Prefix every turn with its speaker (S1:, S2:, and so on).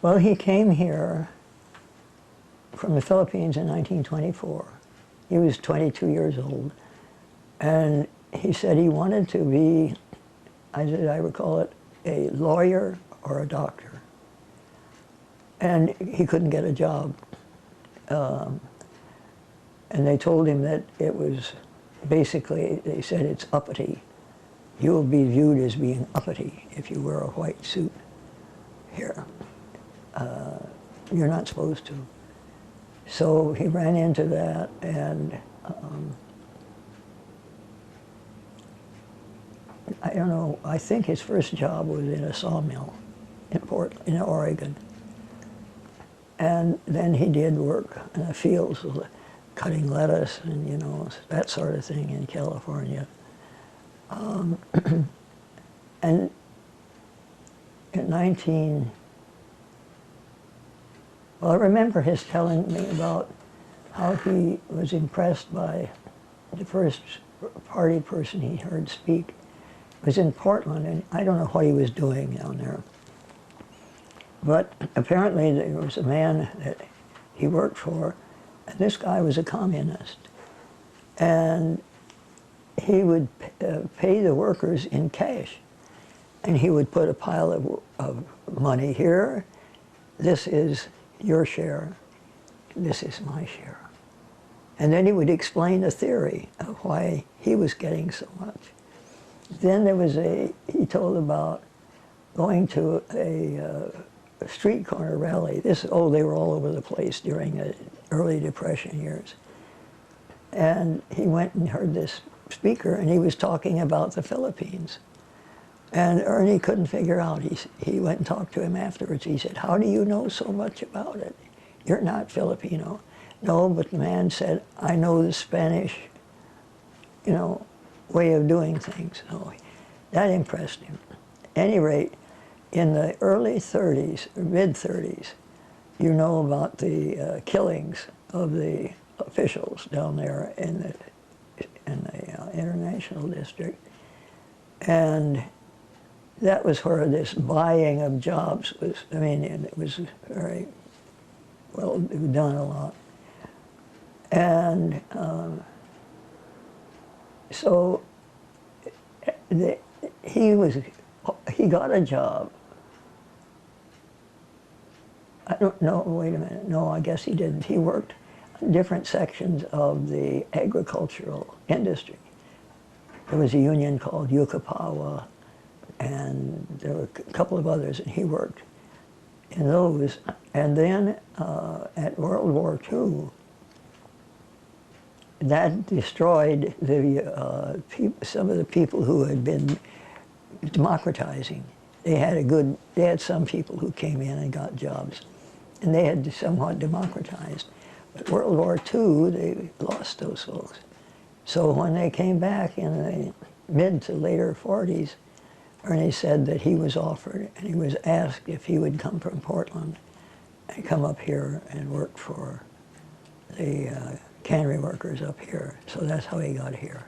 S1: Well, he came here from the Philippines in 1924. He was 22 years old. And he said he wanted to be, as I recall it, a lawyer or a doctor. And he couldn't get a job. And they told him that it was basically, they said it's uppity. You will be viewed as being uppity if you wear a white suit here. You're not supposed to. So he ran into that, and I don't know, I think his first job was in a sawmill in Oregon. And then he did work in the fields, cutting lettuce and, you know, that sort of thing in California. And in well, I remember his telling me about how he was impressed by the first party person he heard speak. It was in Portland, and I don't know what he was doing down there. But apparently there was a man that he worked for, and this guy was a communist. And he would pay the workers in cash. And he would put a pile of money here. This is your share. This is my share. And then he would explain the theory of why he was getting so much. Then there was he told about going to a street corner rally. They were all over the place during the early Depression years. And he went and heard this speaker, and he was talking about the Philippines. And Ernie couldn't figure out. He went and talked to him afterwards. He said, "How do you know so much about it? You're not Filipino." No, but the man said, "I know the Spanish, you know, way of doing things." So that impressed him. At any rate, in the early 30s, or mid-30s, you know about the killings of the officials down there in the International District. And that was where this buying of jobs was, I mean, it was very well done a lot. And so he got a job. I don't know, wait a minute, no, I guess he didn't. He worked on different sections of the agricultural industry. There was a union called Yukapawa, and there were a couple of others, and he worked in those. And then at World War II, that destroyed some of the people who had been democratizing. They had some people who came in and got jobs, and they had somewhat democratized. But World War II, they lost those folks. So when they came back in the mid to later 40s, Ernie said that he was offered, and he was asked if he would come from Portland and come up here and work for the cannery workers up here. So that's how he got here.